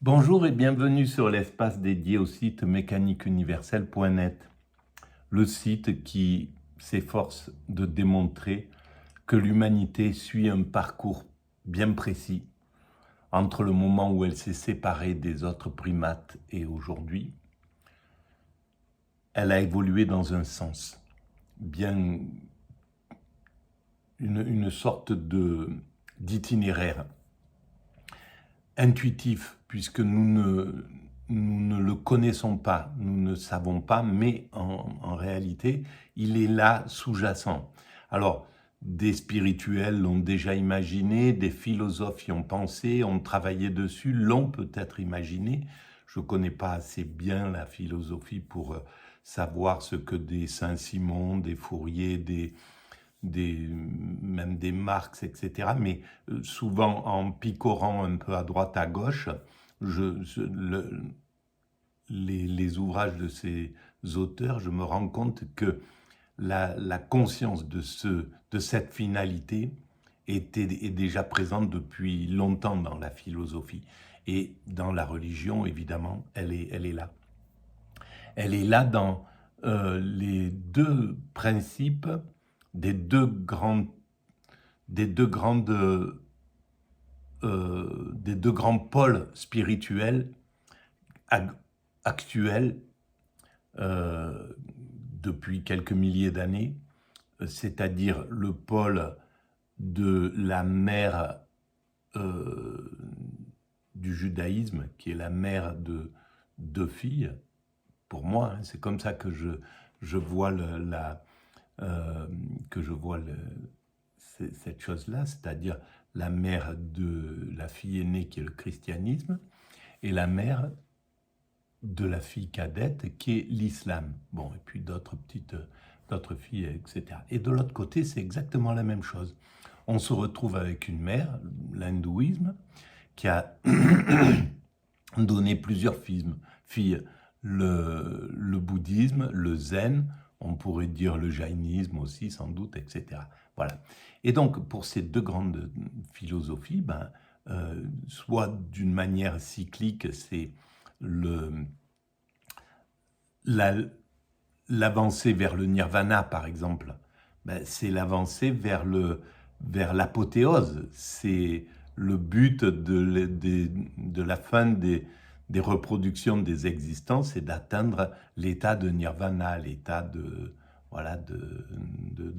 Bonjour et bienvenue sur l'espace dédié au site mécaniqueuniverselle.net, le site qui s'efforce de démontrer que l'humanité suit un parcours bien précis entre le moment où elle s'est séparée des autres primates et aujourd'hui. Elle a évolué dans un sens, bien une sorte d'itinéraire intuitif, puisque nous ne le connaissons pas, nous ne savons pas, mais en réalité, il est là sous-jacent. Alors, des spirituels l'ont déjà imaginé, des philosophes y ont pensé, ont travaillé dessus, l'ont peut-être imaginé. Je ne connais pas assez bien la philosophie pour savoir ce que des Saint-Simon, des Fourier, même des Marx, etc. Mais souvent, en picorant un peu à droite, à gauche, les ouvrages de ces auteurs, je me rends compte que la conscience de cette finalité est déjà présente depuis longtemps dans la philosophie. Et dans la religion, évidemment, elle est là. Elle est là dans les deux principes des deux grands pôles spirituels actuels depuis quelques milliers d'années, c'est-à-dire le pôle de la mère du judaïsme, qui est la mère de deux filles, pour moi, hein, c'est comme ça que je vois cette chose-là, c'est-à-dire la mère de la fille aînée qui est le christianisme et la mère de la fille cadette qui est l'islam. Bon, et puis d'autres filles, etc. Et de l'autre côté, c'est exactement la même chose. On se retrouve avec une mère, l'hindouisme, qui a donné plusieurs filles, le bouddhisme, le zen, on pourrait dire le jaïnisme aussi, sans doute, etc. Voilà. Et donc, pour ces deux grandes philosophies, soit d'une manière cyclique, c'est l'avancée vers le nirvana, par exemple. C'est l'avancée vers l'apothéose. C'est le but de la fin des reproductions des existences, c'est d'atteindre l'état de nirvana, l'état de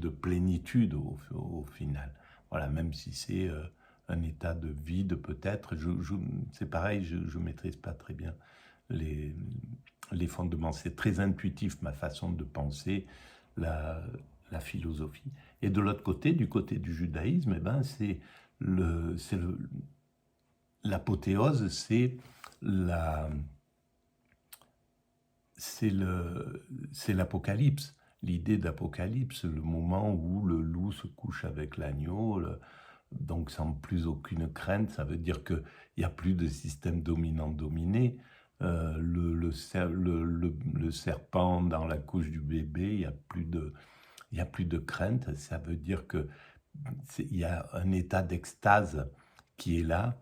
plénitude au final. Voilà, même si c'est un état de vide peut-être. C'est pareil, je ne maîtrise pas très bien les fondements. C'est très intuitif, ma façon de penser la philosophie. Et de l'autre côté, du côté du judaïsme, c'est l'apothéose, c'est l'apocalypse. L'idée d'apocalypse, le moment où le loup se couche avec l'agneau, donc sans plus aucune crainte, ça veut dire qu'il n'y a plus de système dominant-dominé. Le serpent dans la couche du bébé, il n'y a plus de crainte. Ça veut dire qu'il y a un état d'extase qui est là,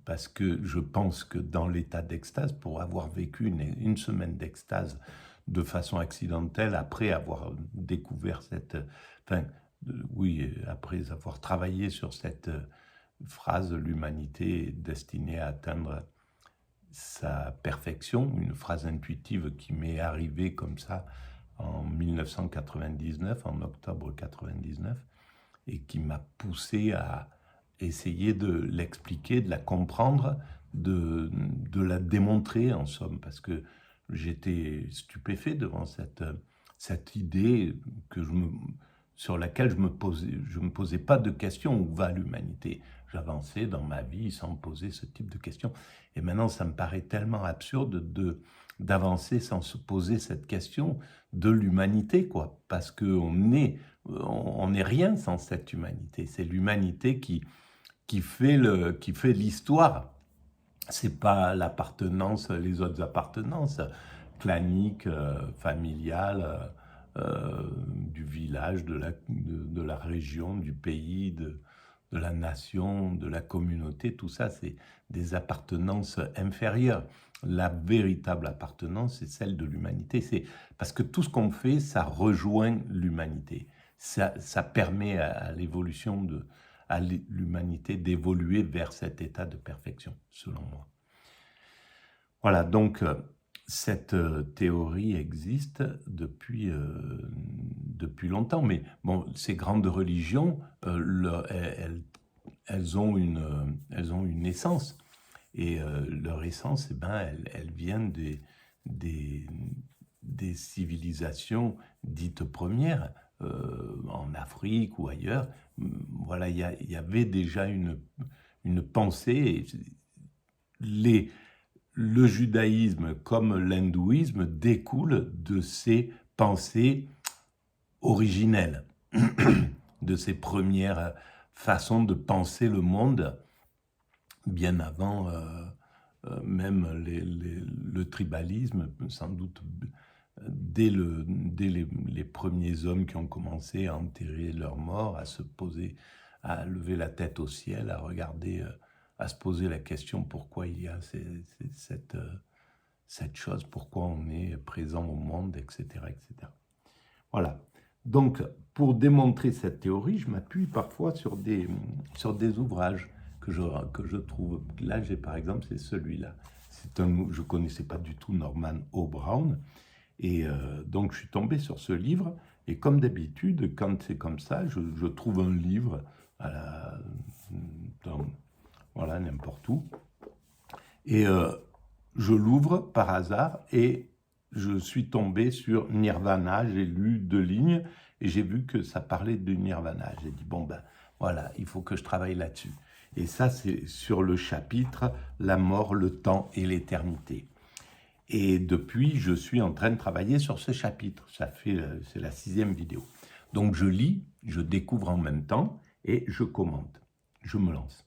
parce que je pense que dans l'état d'extase, pour avoir vécu une semaine d'extase de façon accidentelle, après avoir découvert après avoir travaillé sur cette phrase, l'humanité est destinée à atteindre sa perfection, une phrase intuitive qui m'est arrivée comme ça en 1999, en octobre 99, et qui m'a poussé à essayer de l'expliquer, de la comprendre, de la démontrer en somme, parce que j'étais stupéfait devant cette idée sur laquelle je me posais pas de questions. Où va l'humanité? J'avançais dans ma vie sans me poser ce type de questions. Et maintenant, ça me paraît tellement absurde d'avancer sans se poser cette question de l'humanité, quoi. Parce qu'on n'est rien sans cette humanité. C'est l'humanité qui fait l'histoire. C'est pas l'appartenance, les autres appartenances claniques, familiales, du village, de la région, du pays, de la nation, de la communauté, tout ça, c'est des appartenances inférieures. La véritable appartenance, c'est celle de l'humanité. C'est parce que tout ce qu'on fait, ça rejoint l'humanité. Ça permet à l'évolution à l'humanité d'évoluer vers cet état de perfection, selon moi. Voilà, donc cette théorie existe depuis longtemps, mais bon, ces grandes religions, elles ont une essence, et leur essence, eh ben, elle vient des civilisations dites premières, en Afrique ou ailleurs. Voilà, il y avait déjà une pensée. Le judaïsme comme l'hindouisme découlent de ces pensées originelles, de ces premières façons de penser le monde, bien avant même le tribalisme, sans doute dès les premiers hommes qui ont commencé à enterrer leurs morts, à se poser, à lever la tête au ciel, à regarder, à se poser la question pourquoi il y a cette chose, pourquoi on est présent au monde, etc., etc. Voilà. Donc, pour démontrer cette théorie, je m'appuie parfois sur des ouvrages que je trouve. Là, j'ai par exemple, c'est celui-là. Je ne connaissais pas du tout Norman O. Brown, et donc je suis tombé sur ce livre, et comme d'habitude, quand c'est comme ça, je trouve un livre voilà, n'importe où, et je l'ouvre par hasard, et je suis tombé sur Nirvana. J'ai lu 2 lignes, et j'ai vu que ça parlait de Nirvana. J'ai dit, bon ben, voilà, il faut que je travaille là-dessus. Et ça, c'est sur le chapitre « La mort, le temps et l'éternité ». Et depuis, je suis en train de travailler sur ce chapitre. C'est la 6e vidéo. Donc je lis, je découvre en même temps, et je commente. Je me lance.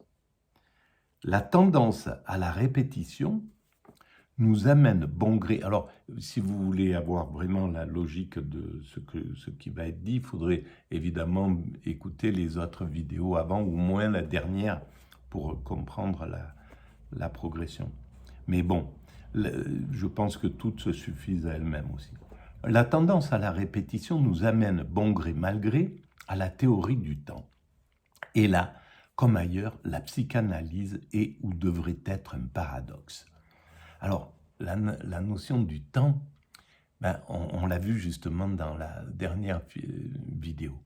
La tendance à la répétition nous amène bon gré. Alors, si vous voulez avoir vraiment la logique de ce qui va être dit, il faudrait évidemment écouter les autres vidéos avant, ou au moins la dernière, pour comprendre la progression. Mais bon, je pense que toutes se suffisent à elles-mêmes aussi. La tendance à la répétition nous amène, bon gré mal gré, à la théorie du temps. Et là, comme ailleurs, la psychanalyse est ou devrait être un paradoxe. Alors, la notion du temps, ben, on l'a vu justement dans la dernière vidéo.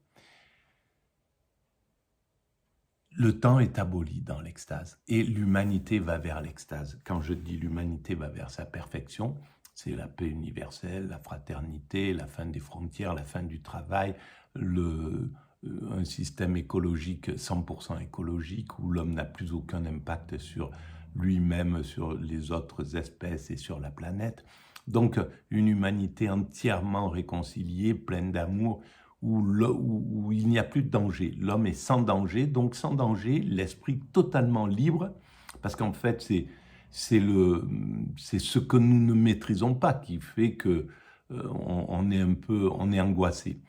Le temps est aboli dans l'extase, et l'humanité va vers l'extase. Quand je dis l'humanité va vers sa perfection, c'est la paix universelle, la fraternité, la fin des frontières, la fin du travail, un système écologique 100% écologique, où l'homme n'a plus aucun impact sur lui-même, sur les autres espèces et sur la planète. Donc une humanité entièrement réconciliée, pleine d'amour, où il n'y a plus de danger. L'homme est sans danger, donc sans danger, l'esprit totalement libre, parce qu'en fait, c'est ce que nous ne maîtrisons pas qui fait que on est angoissé.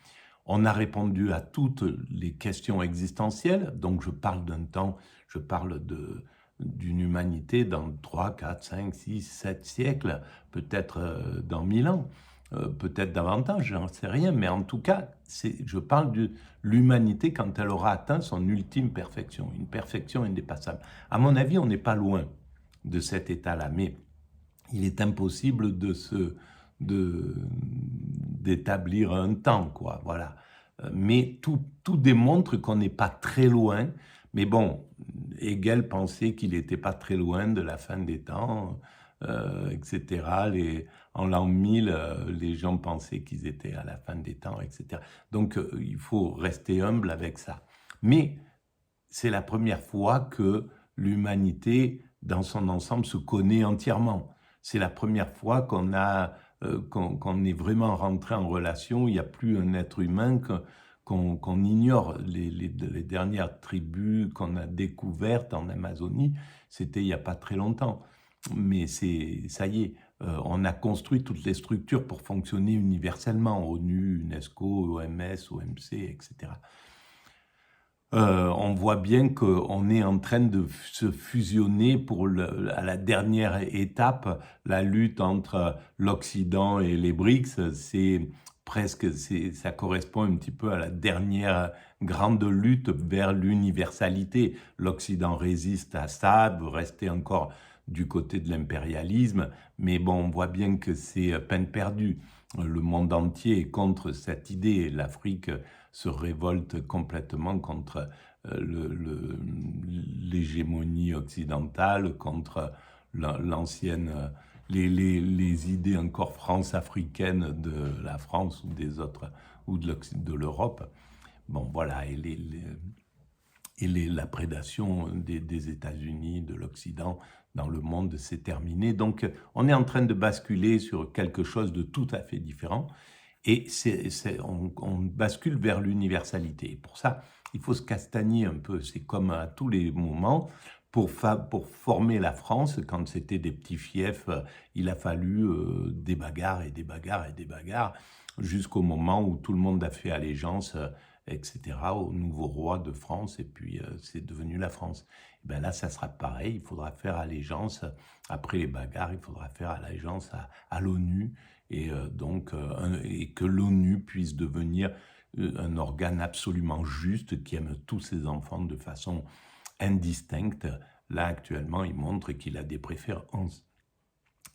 On a répondu à toutes les questions existentielles, donc je parle d'un temps, je parle d'une humanité dans 3, 4, 5, 6, 7 siècles, peut-être dans 1000 ans. Peut-être davantage, j'en sais rien, mais en tout cas, je parle de l'humanité quand elle aura atteint son ultime perfection, une perfection indépassable. À mon avis, on n'est pas loin de cet état-là, mais il est impossible d'établir un temps, quoi, voilà. Mais tout démontre qu'on n'est pas très loin, mais bon, Hegel pensait qu'il n'était pas très loin de la fin des temps, etc. En l'an 1000, les gens pensaient qu'ils étaient à la fin des temps, etc. Donc, il faut rester humble avec ça. Mais c'est la première fois que l'humanité, dans son ensemble, se connaît entièrement. C'est la première fois qu'on est vraiment rentré en relation. Il n'y a plus un être humain qu'on ignore. Les dernières tribus qu'on a découvertes en Amazonie, c'était il n'y a pas très longtemps. Mais ça y est, on a construit toutes les structures pour fonctionner universellement, ONU, UNESCO, OMS, OMC, etc. On voit bien qu'on est en train de se fusionner à la dernière étape, la lutte entre l'Occident et les BRICS. Ça correspond un petit peu à la dernière grande lutte vers l'universalité. L'Occident résiste à ça, veut rester encore du côté de l'impérialisme, mais bon, on voit bien que c'est peine perdue. Le monde entier est contre cette idée. L'Afrique se révolte complètement contre l'hégémonie occidentale, contre l'ancienne, les idées encore france-africaines de la France ou des autres, ou de l'Europe. Bon, voilà, la prédation des États-Unis, de l'Occident dans le monde s'est terminée. Donc, on est en train de basculer sur quelque chose de tout à fait différent. Et on bascule vers l'universalité. Pour ça, il faut se castagner un peu. C'est comme à tous les moments. Pour former la France, quand c'était des petits fiefs, il a fallu des bagarres et des bagarres et des bagarres, jusqu'au moment où tout le monde a fait allégeance, etc., au nouveau roi de France, et puis c'est devenu la France. Et ben là, ça sera pareil. Il faudra faire allégeance, après les bagarres, il faudra faire allégeance à l'ONU, et et que l'ONU puisse devenir un organe absolument juste qui aime tous ses enfants de façon indistincte. Là, actuellement, il montre qu'il a des préférences.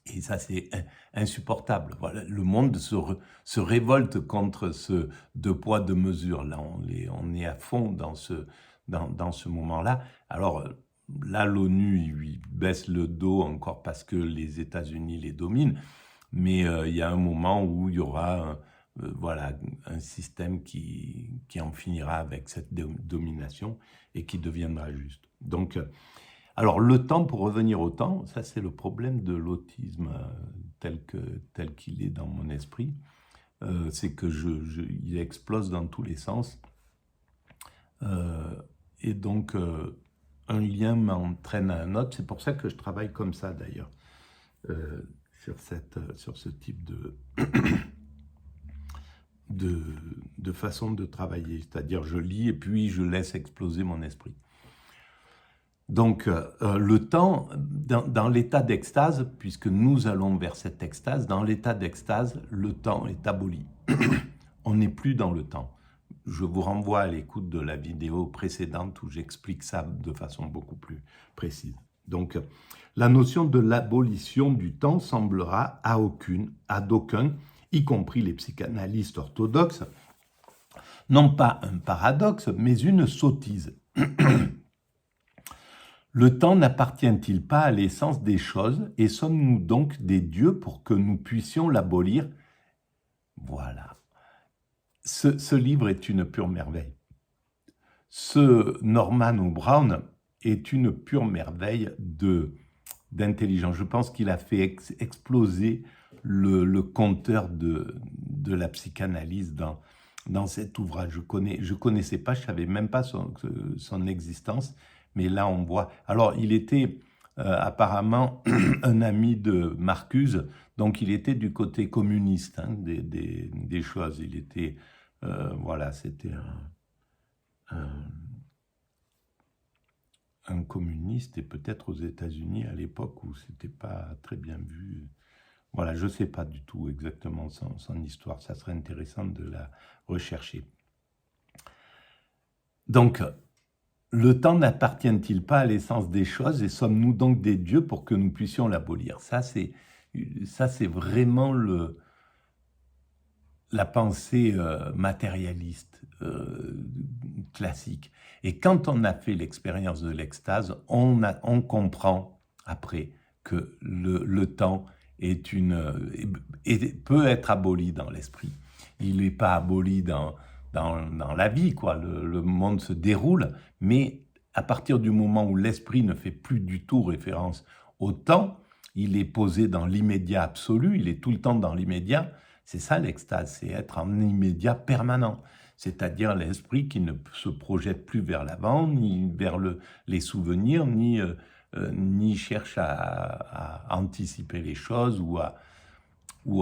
Et ça, c'est insupportable. Voilà, le monde se révolte contre ce deux poids, deux mesures. Là, on est à fond dans ce moment-là. Alors, là, l'ONU, il baisse le dos encore parce que les États-Unis les dominent. Mais il y a un moment où il y aura voilà, un système qui en finira avec cette domination et qui deviendra juste. Donc, alors le temps, pour revenir au temps, ça c'est le problème de l'autisme tel qu'il est dans mon esprit. C'est que il explose dans tous les sens. Et donc, un lien m'entraîne à un autre. C'est pour ça que je travaille comme ça d'ailleurs. Sur ce type de façon de travailler. C'est-à-dire, je lis et puis je laisse exploser mon esprit. Donc, le temps, dans l'état d'extase, puisque nous allons vers cette extase, dans l'état d'extase, le temps est aboli. On n'est plus dans le temps. Je vous renvoie à l'écoute de la vidéo précédente où j'explique ça de façon beaucoup plus précise. Donc, la notion de l'abolition du temps semblera à d'aucuns, y compris les psychanalystes orthodoxes, non pas un paradoxe, mais une sottise. Le temps n'appartient-il pas à l'essence des choses, et sommes-nous donc des dieux pour que nous puissions l'abolir? Voilà. Ce livre est une pure merveille. Ce Norman O'Brown est une pure merveille d'intelligence. Je pense qu'il a fait exploser le compteur de la psychanalyse dans cet ouvrage. Je connaissais pas, je savais même pas son existence, mais là on voit. Alors il était apparemment un ami de Marcuse, donc il était du côté communiste des choses. Il était, voilà, c'était un communiste, et peut-être aux États-Unis à l'époque où c'était pas très bien vu. Voilà, je ne sais pas du tout exactement son histoire. Ça serait intéressant de la rechercher. Donc, le temps n'appartient-il pas à l'essence des choses, et sommes-nous donc des dieux pour que nous puissions l'abolir? Ça, c'est vraiment la pensée matérialiste classique. Et quand on a fait l'expérience de l'extase, on comprend après que le temps peut être aboli dans l'esprit. Il n'est pas aboli dans la vie, quoi. Le monde se déroule, mais à partir du moment où l'esprit ne fait plus du tout référence au temps, il est posé dans l'immédiat absolu, il est tout le temps dans l'immédiat. C'est ça l'extase, c'est être en immédiat permanent. C'est-à-dire l'esprit qui ne se projette plus vers l'avant, ni vers les souvenirs, ni cherche à anticiper les choses ou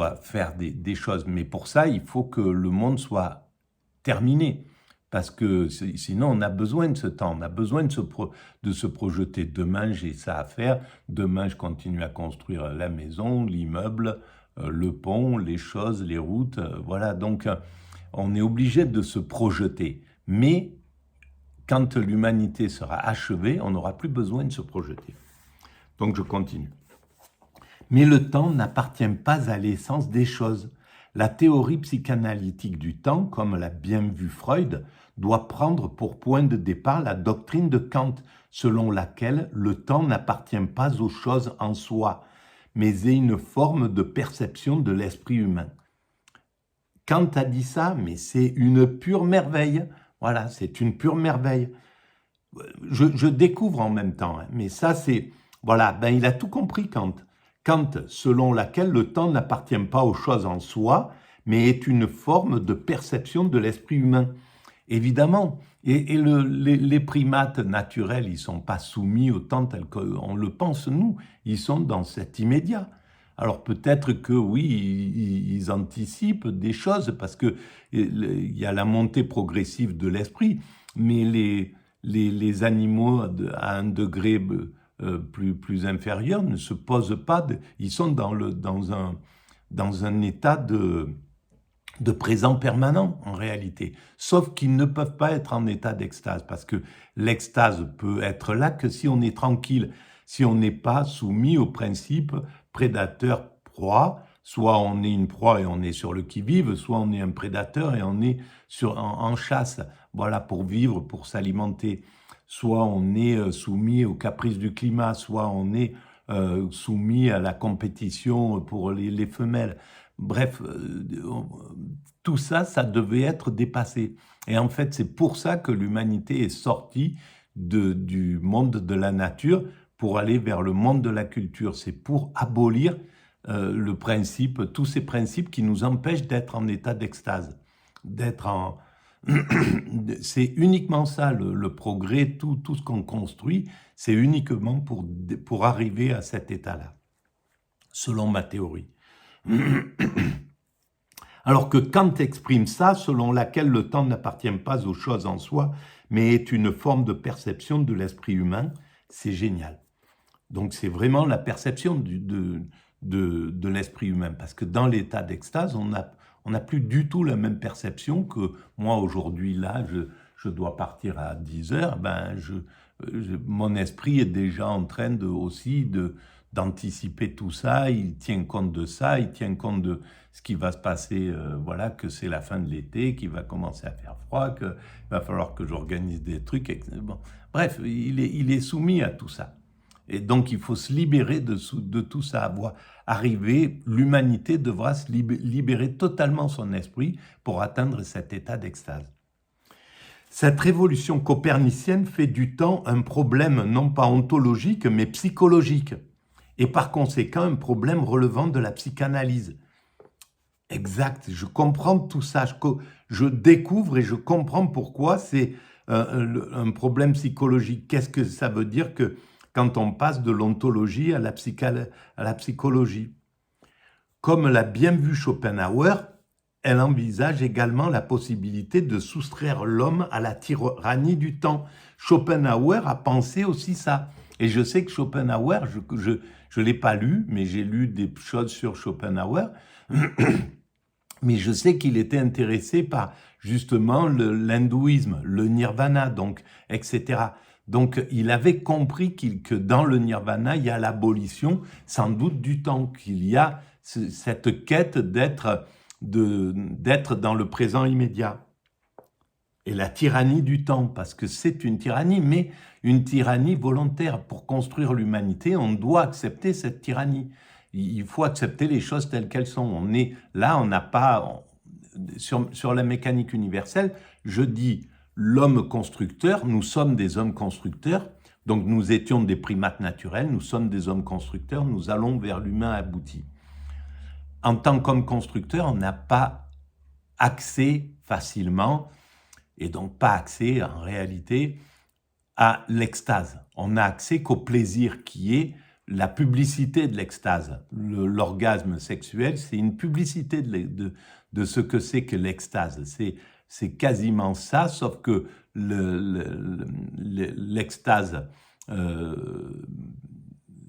à faire des choses. Mais pour ça, il faut que le monde soit terminé. parce que sinon on a besoin de ce temps, on a besoin de se projeter. Demain j'ai ça à faire, demain je continue à construire la maison, l'immeuble, le pont, les choses, les routes, voilà. Donc on est obligé de se projeter. Mais quand l'humanité sera achevée, on n'aura plus besoin de se projeter. Donc je continue. Mais le temps n'appartient pas à l'essence des choses. La théorie psychanalytique du temps, comme l'a bien vu Freud, doit prendre pour point de départ la doctrine de Kant, selon laquelle le temps n'appartient pas aux choses en soi, mais est une forme de perception de l'esprit humain. Kant a dit ça, mais c'est une pure merveille. Voilà, c'est une pure merveille. Je découvre en même temps, hein, mais ça c'est... Voilà, ben il a tout compris, Kant. Kant, selon laquelle le temps n'appartient pas aux choses en soi, mais est une forme de perception de l'esprit humain. Évidemment, les primates naturels, ils ne sont pas soumis au temps tel qu'on le pense nous, ils sont dans cet immédiat. Alors peut-être que oui, ils anticipent des choses parce qu'il y a la montée progressive de l'esprit, mais les animaux à un degré plus inférieur ne se posent pas, ils sont dans un état de présent permanent en réalité, sauf qu'ils ne peuvent pas être en état d'extase, parce que l'extase peut être là que si on est tranquille, si on n'est pas soumis au principe prédateur-proie, soit on est une proie et on est sur le qui-vive, soit on est un prédateur et on est en chasse, voilà, pour vivre, pour s'alimenter. Soit on est soumis aux caprices du climat, soit on est soumis à la compétition pour les femelles. Bref, tout ça, ça devait être dépassé. Et en fait, c'est pour ça que l'humanité est sortie du monde de la nature pour aller vers le monde de la culture. C'est pour abolir le principe, tous ces principes qui nous empêchent d'être en état d'extase, d'être en... C'est uniquement ça, le progrès, tout ce qu'on construit, c'est uniquement pour arriver à cet état-là, selon ma théorie. Alors que Kant exprime ça, selon laquelle le temps n'appartient pas aux choses en soi, mais est une forme de perception de l'esprit humain, c'est génial. Donc c'est vraiment la perception de l'esprit humain, parce que dans l'état d'extase, on n'a plus du tout la même perception que moi aujourd'hui, là, je dois partir à 10 heures, ben mon esprit est déjà en train d'anticiper tout ça, il tient compte de ça, il tient compte de ce qui va se passer, voilà, que c'est la fin de l'été, qu'il va commencer à faire froid, qu'il va falloir que j'organise des trucs. Bon. Bref, il est soumis à tout ça. Et donc, il faut se libérer de tout ça. L'humanité devra se libérer totalement son esprit pour atteindre cet état d'extase. Cette révolution copernicienne fait du temps un problème non pas ontologique, mais psychologique, et par conséquent un problème relevant de la psychanalyse. Exact, je comprends tout ça, je découvre et je comprends pourquoi c'est un problème psychologique. Qu'est-ce que ça veut dire que quand on passe de l'ontologie à la psychologie? Comme l'a bien vu Schopenhauer, elle envisage également la possibilité de soustraire l'homme à la tyrannie du temps. Schopenhauer a pensé aussi ça. Et je sais que Schopenhauer, je ne l'ai pas lu, mais j'ai lu des choses sur Schopenhauer, mais je sais qu'il était intéressé par justement l'hindouisme, le nirvana, donc, etc. Donc, il avait compris que dans le nirvana, il y a l'abolition, sans doute, du temps, qu'il y a cette quête d'être dans le présent immédiat. Et la tyrannie du temps, parce que c'est une tyrannie, mais une tyrannie volontaire. Pour construire l'humanité, on doit accepter cette tyrannie. Il faut accepter les choses telles qu'elles sont. On n'a pas... Sur la mécanique universelle, je dis l'homme constructeur, nous sommes des hommes constructeurs, donc nous étions des primates naturels, nous sommes des hommes constructeurs, nous allons vers l'humain abouti. En tant qu'homme constructeur, on n'a pas accès facilement, et donc pas accès en réalité à l'extase. On n'a accès qu'au plaisir qui est la publicité de l'extase. L'orgasme sexuel, c'est une publicité de ce que c'est que l'extase. c'est quasiment ça, sauf que l'extase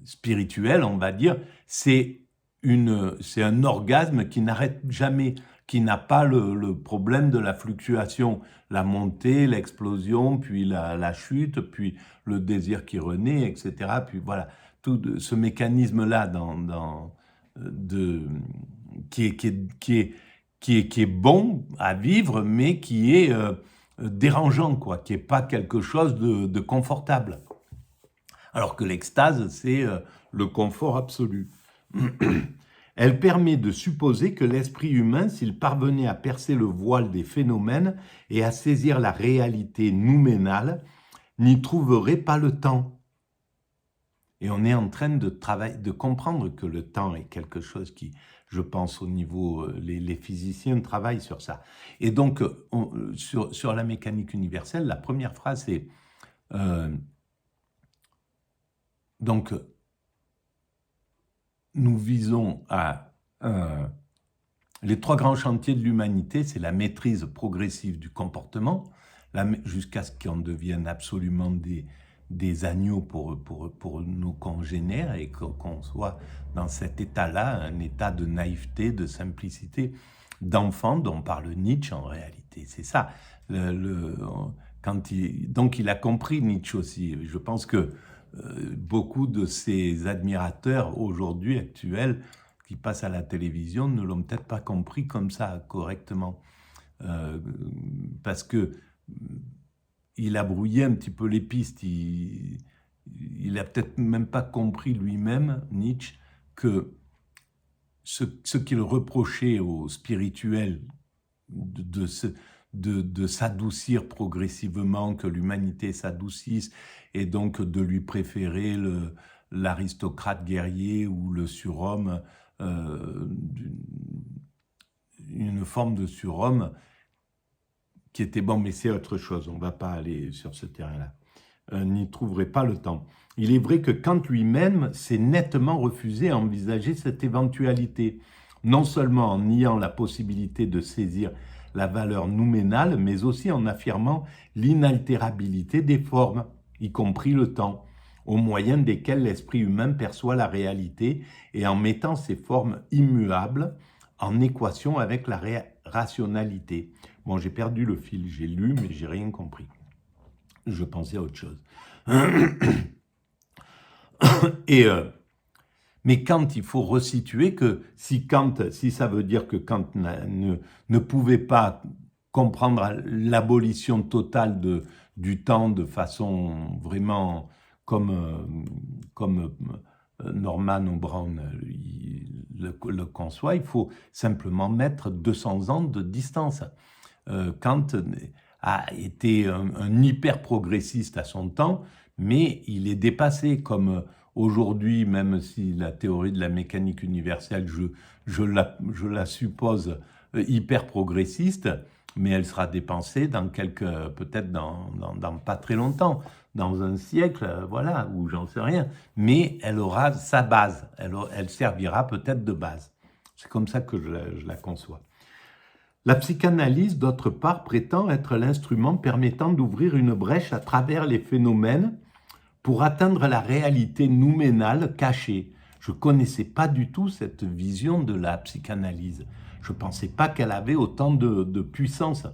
spirituelle, on va dire, c'est un orgasme qui n'arrête jamais, qui n'a pas le problème de la fluctuation, la montée, l'explosion, puis la chute, puis le désir qui renaît, etc. Puis voilà, tout ce mécanisme-là qui est bon à vivre, mais qui est dérangeant, quoi, qui n'est pas quelque chose de confortable. Alors que l'extase, c'est le confort absolu. Elle permet de supposer que l'esprit humain, s'il parvenait à percer le voile des phénomènes et à saisir la réalité nouménale, n'y trouverait pas le temps. Et on est en train de comprendre que le temps est quelque chose qui, je pense, au niveau, les physiciens travaillent sur ça. Et donc, sur la mécanique universelle, la première phrase est donc, nous visons à les 3 grands chantiers de l'humanité, c'est la maîtrise progressive du comportement, jusqu'à ce qu'on devienne absolument des agneaux pour nos congénères et qu'on soit dans cet état-là, un état de naïveté, de simplicité, d'enfant dont parle Nietzsche en réalité. C'est ça. Donc il a compris Nietzsche aussi. Je pense que beaucoup de ses admirateurs aujourd'hui, actuels, qui passent à la télévision, ne l'ont peut-être pas compris comme ça, correctement. Parce que il a brouillé un petit peu les pistes. Il a peut-être même pas compris lui-même, Nietzsche, que ce qu'il reprochait aux spirituels de s'adoucir progressivement, que l'humanité s'adoucisse, et donc de lui préférer l'aristocrate guerrier ou le surhomme, une forme de surhomme qui était bon, mais c'est autre chose, on ne va pas aller sur ce terrain-là. N'y trouverait pas le temps. Il est vrai que Kant lui-même s'est nettement refusé à envisager cette éventualité, non seulement en niant la possibilité de saisir la valeur nouménale, mais aussi en affirmant l'inaltérabilité des formes, y compris le temps, au moyen desquelles l'esprit humain perçoit la réalité et en mettant ces formes immuables en équation avec la rationalité. Bon, j'ai perdu le fil, j'ai lu, mais j'ai rien compris. Je pensais à autre chose. Mais Kant, il faut resituer que si ça veut dire que Kant ne pouvait pas comprendre l'abolition totale du temps de façon vraiment comme Norman ou Brown le conçoit, il faut simplement mettre 200 ans de distance. Kant a été un hyper progressiste à son temps, mais il est dépassé comme aujourd'hui, même si la théorie de la mécanique universelle, je la suppose hyper progressiste, mais elle sera dépensée peut-être dans pas très longtemps, dans un siècle, voilà, ou j'en sais rien, mais elle aura sa base, elle servira peut-être de base. C'est comme ça que je la conçois. La psychanalyse, d'autre part, prétend être l'instrument permettant d'ouvrir une brèche à travers les phénomènes pour atteindre la réalité nouménale cachée. Je ne connaissais pas du tout cette vision de la psychanalyse. Je ne pensais pas qu'elle avait autant de puissance.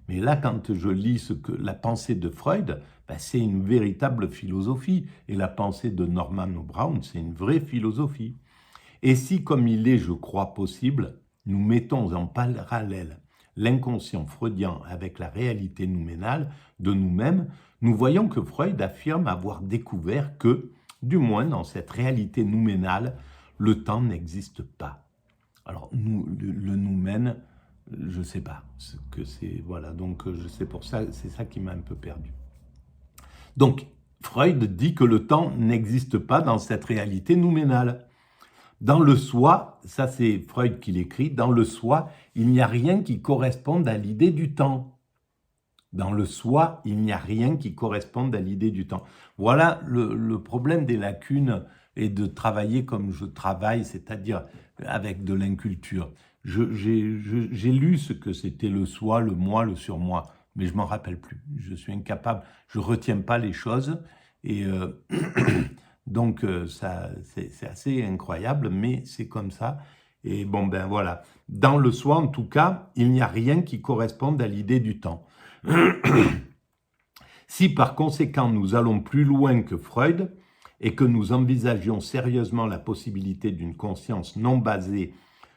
Mais là, quand je lis la pensée de Freud, c'est une véritable philosophie. Et la pensée de Norman Brown, c'est une vraie philosophie. Et si, comme il est, je crois, possible, nous mettons en parallèle l'inconscient freudien avec la réalité nouménale de nous-mêmes, nous voyons que Freud affirme avoir découvert que, du moins dans cette réalité nouménale, le temps n'existe pas. Alors, le noumène, je ne sais pas ce que c'est. Voilà, donc c'est ça qui m'a un peu perdu. Donc, Freud dit que le temps n'existe pas dans cette réalité nouménale. Dans le soi, ça c'est Freud qui l'écrit, dans le soi, il n'y a rien qui corresponde à l'idée du temps. Dans le soi, il n'y a rien qui corresponde à l'idée du temps. Voilà le problème des lacunes et de travailler comme je travaille, c'est-à-dire avec de l'inculture. J'ai lu ce que c'était le soi, le moi, le surmoi, mais je m'en rappelle plus. Je suis incapable, je retiens pas les choses et donc c'est assez incroyable, mais c'est comme ça. Et bon ben voilà. Dans le soi, en tout cas, il n'y a rien qui corresponde à l'idée du temps. Si par conséquent nous allons plus loin que Freud et que nous envisagions sérieusement la possibilité d'une conscience non basée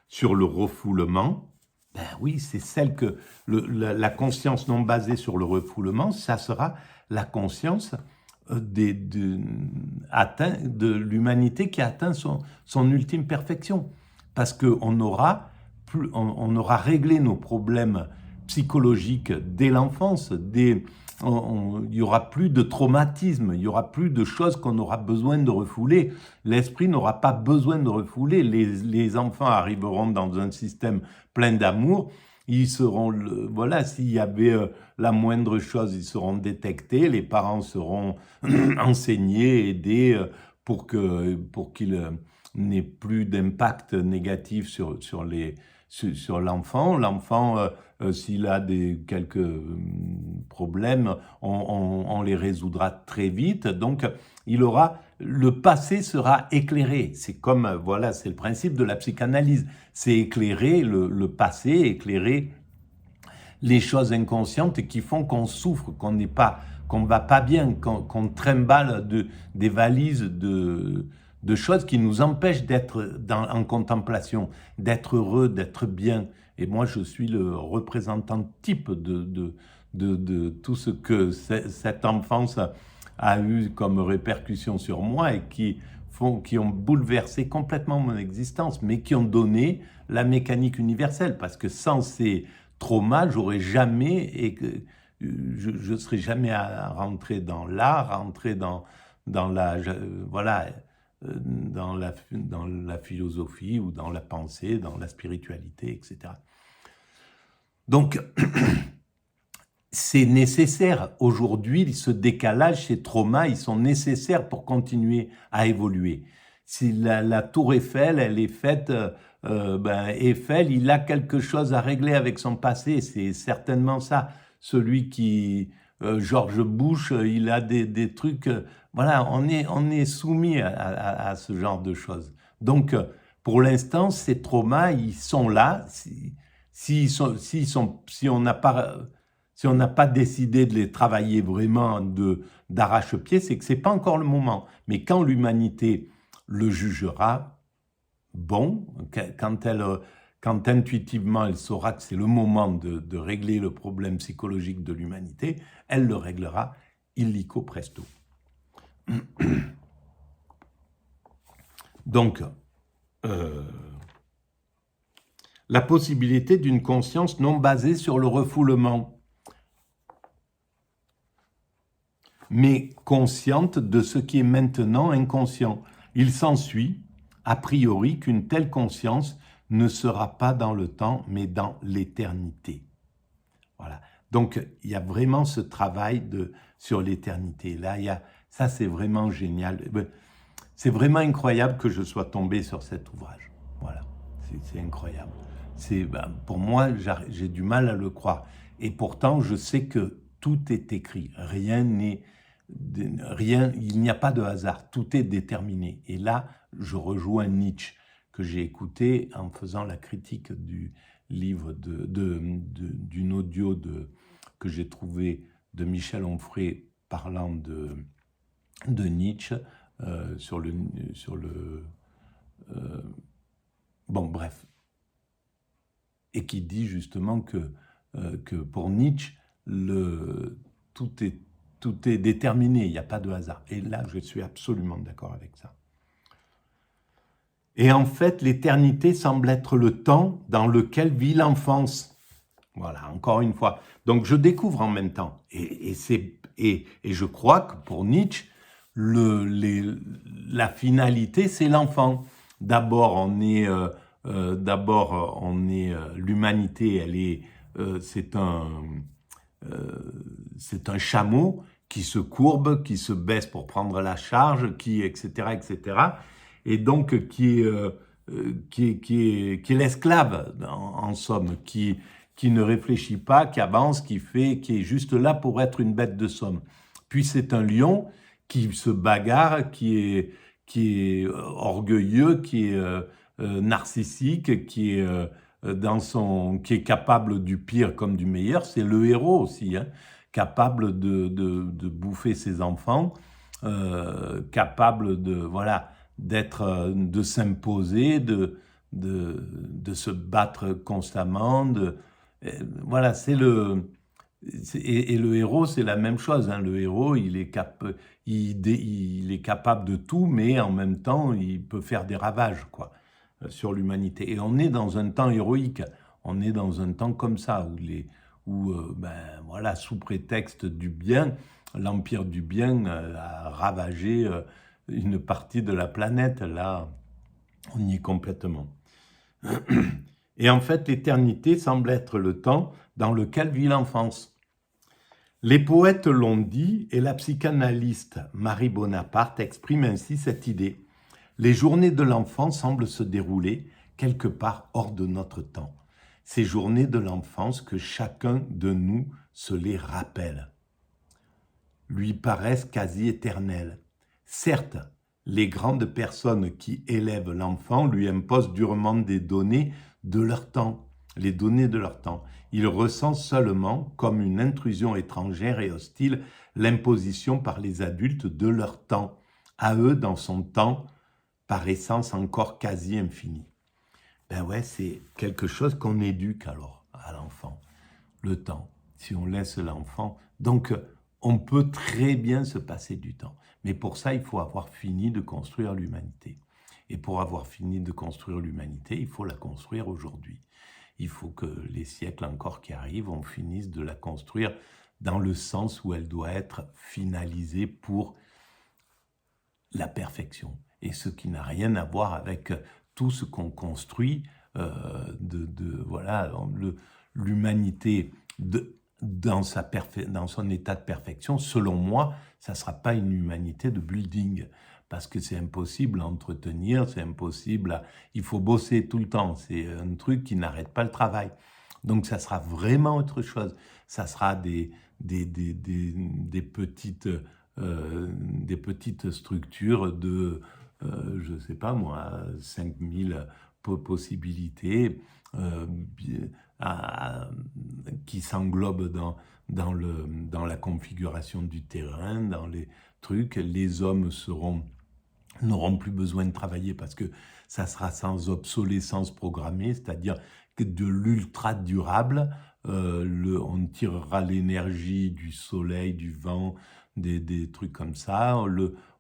sur le refoulement, ben oui, c'est celle que la conscience non basée sur le refoulement, ça sera la conscience de l'humanité qui a atteint son ultime perfection. Parce qu'on aura, on aura réglé nos problèmes psychologiques dès l'enfance, il n'y aura plus de traumatisme, il n'y aura plus de choses qu'on aura besoin de refouler. L'esprit n'aura pas besoin de refouler. Les enfants arriveront dans un système plein d'amour. Ils seront, voilà, s'il y avait la moindre chose, ils seront détectés. Les parents seront enseignés, aidés pour qu'ils n'aient plus d'impact négatif sur l'enfant. L'enfant, s'il a quelques problèmes, on les résoudra très vite. Donc, le passé sera éclairé. C'est comme, voilà, c'est le principe de la psychanalyse. C'est éclairer le passé, éclairer les choses inconscientes qui font qu'on souffre, qu'on va pas bien, qu'on trimballe des valises de choses qui nous empêchent d'être en contemplation, d'être heureux, d'être bien. Et moi, je suis le représentant type de tout ce que cette enfance a eu comme répercussion sur moi et qui ont bouleversé complètement mon existence, mais qui ont donné la mécanique universelle. Parce que sans ces traumas, j'aurais jamais, je serais jamais rentré dans l'art, rentré dans la, voilà, dans la philosophie ou dans la pensée, dans la spiritualité, etc. Donc, c'est nécessaire. Aujourd'hui, ce décalage, ces traumas, ils sont nécessaires pour continuer à évoluer. Si la tour Eiffel, elle est faite, Eiffel, il a quelque chose à régler avec son passé, c'est certainement ça. Celui George Bush, il a des trucs, voilà, on est soumis à ce genre de choses. Donc, pour l'instant, ces traumas, ils sont là. Si on n'a pas décidé de les travailler vraiment d'arrache-pied, c'est que c'est pas encore le moment. Mais quand l'humanité le jugera, bon, quand intuitivement elle saura que c'est le moment de régler le problème psychologique de l'humanité, elle le réglera illico presto. Donc, la possibilité d'une conscience non basée sur le refoulement, mais consciente de ce qui est maintenant inconscient. Il s'ensuit, a priori, qu'une telle conscience ne sera pas dans le temps, mais dans l'éternité. Voilà. Donc, il y a vraiment ce travail sur l'éternité. Là, ça, c'est vraiment génial. C'est vraiment incroyable que je sois tombé sur cet ouvrage. Voilà, c'est incroyable. Pour moi, j'ai du mal à le croire. Et pourtant, je sais que tout est écrit. Il n'y a pas de hasard. Tout est déterminé. Et là, je rejoins Nietzsche, que j'ai écouté en faisant la critique du livre d'une audio que j'ai trouvé de Michel Onfray parlant de Nietzsche bon, bref. Et qui dit justement que pour Nietzsche, tout est déterminé, il n'y a pas de hasard. Et là, je suis absolument d'accord avec ça. Et en fait, l'éternité semble être le temps dans lequel vit l'enfance. Voilà, encore une fois. Donc, je découvre en même temps. Et je crois que pour Nietzsche, la finalité, c'est l'enfant. D'abord, l'humanité, c'est un chameau qui se courbe, qui se baisse pour prendre la charge, etc., etc. Et donc qui est qui est l'esclave, en somme, qui ne réfléchit pas, qui avance, qui est juste là pour être une bête de somme. Puis c'est un lion qui se bagarre, qui est orgueilleux, qui est narcissique, qui est capable du pire comme du meilleur. C'est le héros aussi, hein, capable de bouffer ses enfants, capable de s'imposer, de se battre constamment. Voilà, et le héros, c'est la même chose, hein. Le héros, il est capable de tout, mais en même temps, il peut faire des ravages, quoi, sur l'humanité. Et on est dans un temps héroïque. On est dans un temps comme ça, voilà, sous prétexte du bien, l'empire du bien a ravagé une partie de la planète. Là, on y est complètement. Et en fait, l'éternité semble être le temps dans lequel vit l'enfance. Les poètes l'ont dit et la psychanalyste Marie Bonaparte exprime ainsi cette idée. Les journées de l'enfant semblent se dérouler quelque part hors de notre temps. Ces journées de l'enfance que chacun de nous se les rappelle, lui paraissent quasi éternelles. Certes, les grandes personnes qui élèvent l'enfant lui imposent durement des données de leur temps, les données de leur temps. Il ressent seulement, comme une intrusion étrangère et hostile, l'imposition par les adultes de leur temps, à eux dans son temps, par essence encore quasi infini. Ben ouais, c'est quelque chose qu'on éduque alors à l'enfant, le temps, si on laisse l'enfant. Donc, on peut très bien se passer du temps. Mais pour ça, il faut avoir fini de construire l'humanité. Et pour avoir fini de construire l'humanité, il faut la construire aujourd'hui. Il faut que les siècles encore qui arrivent, on finisse de la construire dans le sens où elle doit être finalisée pour la perfection. Et ce qui n'a rien à voir avec tout ce qu'on construit, voilà, l'humanité dans son état de perfection. Selon moi, ça ne sera pas une humanité de building, parce que c'est impossible à entretenir, c'est impossible il faut bosser tout le temps, c'est un truc qui n'arrête pas le travail. Donc ça sera vraiment autre chose. Ça sera des petites structures de, je ne sais pas moi, 5000 possibilités qui s'englobent dans la configuration du terrain, dans les trucs. Les hommes n'auront plus besoin de travailler parce que ça sera sans obsolescence programmée, c'est-à-dire que de l'ultra durable, on tirera l'énergie du soleil, du vent, des trucs comme ça,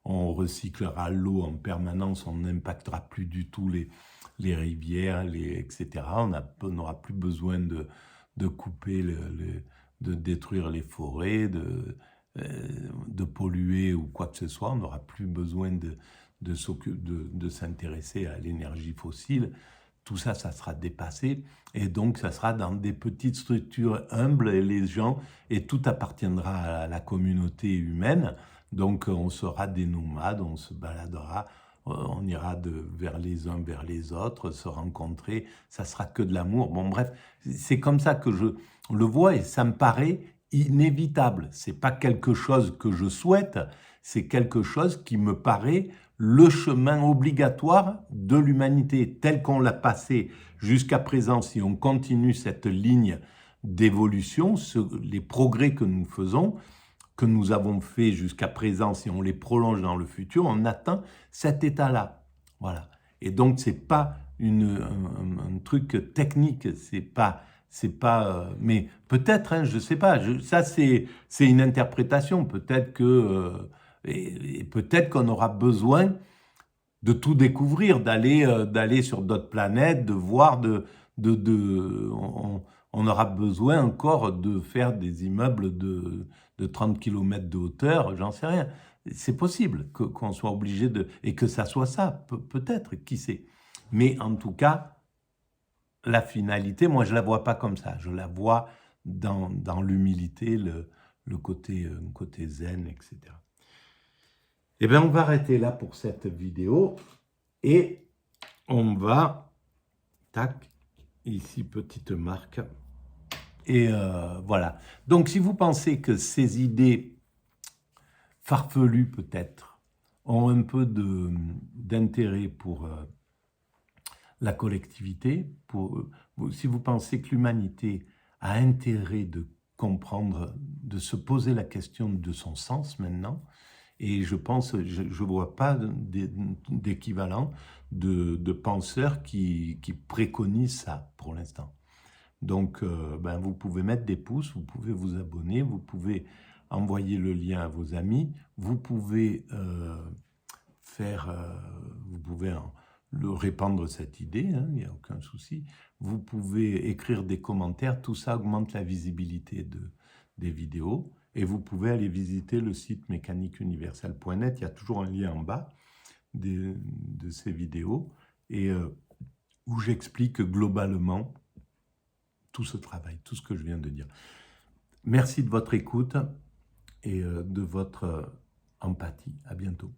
on recyclera l'eau en permanence, on n'impactera plus du tout les rivières, etc. On n'aura plus besoin de couper, de détruire les forêts, de polluer ou quoi que ce soit. On n'aura plus besoin de s'intéresser à l'énergie fossile. Tout ça, ça sera dépassé. Et donc, ça sera dans des petites structures humbles et tout appartiendra à la communauté humaine. Donc, on sera des nomades, on se baladera, on ira vers les uns, vers les autres, se rencontrer. Ça sera que de l'amour. Bon, bref, c'est comme ça que je le vois et ça me paraît inévitable. C'est pas quelque chose que je souhaite, c'est quelque chose qui me paraît le chemin obligatoire de l'humanité tel qu'on l'a passé jusqu'à présent. Si on continue cette ligne d'évolution, les progrès que nous faisons, que nous avons fait jusqu'à présent, si on les prolonge dans le futur, on atteint cet état-là. Voilà. Et donc, c'est pas un truc technique, mais peut-être, hein, je sais pas, ça c'est une interprétation, peut-être que, et peut-être qu'on aura besoin de tout découvrir, d'aller sur d'autres planètes, de voir, on aura besoin encore de faire des immeubles de 30 km de hauteur, j'en sais rien. C'est possible qu'on soit obligé et que ça soit ça, peut-être, qui sait. Mais en tout cas, la finalité, moi, je ne la vois pas comme ça. Je la vois dans l'humilité, le côté zen, etc. Eh bien, on va arrêter là pour cette vidéo et on va, tac, ici petite marque, et voilà. Donc si vous pensez que ces idées farfelues peut-être ont un peu d'intérêt pour la collectivité, si vous pensez que l'humanité a intérêt de comprendre, de se poser la question de son sens maintenant, et je pense, je ne vois pas d'équivalent de penseurs qui préconisent ça pour l'instant. Donc, ben, vous pouvez mettre des pouces, vous pouvez vous abonner, vous pouvez envoyer le lien à vos amis, vous pouvez vous pouvez le répandre cette idée, hein, il n'y a aucun souci. Vous pouvez écrire des commentaires, tout ça augmente la visibilité des vidéos. Et vous pouvez aller visiter le site mécaniqueuniverselle.net, il y a toujours un lien en bas de ces vidéos, et où j'explique globalement tout ce travail, tout ce que je viens de dire. Merci de votre écoute et de votre empathie. À bientôt.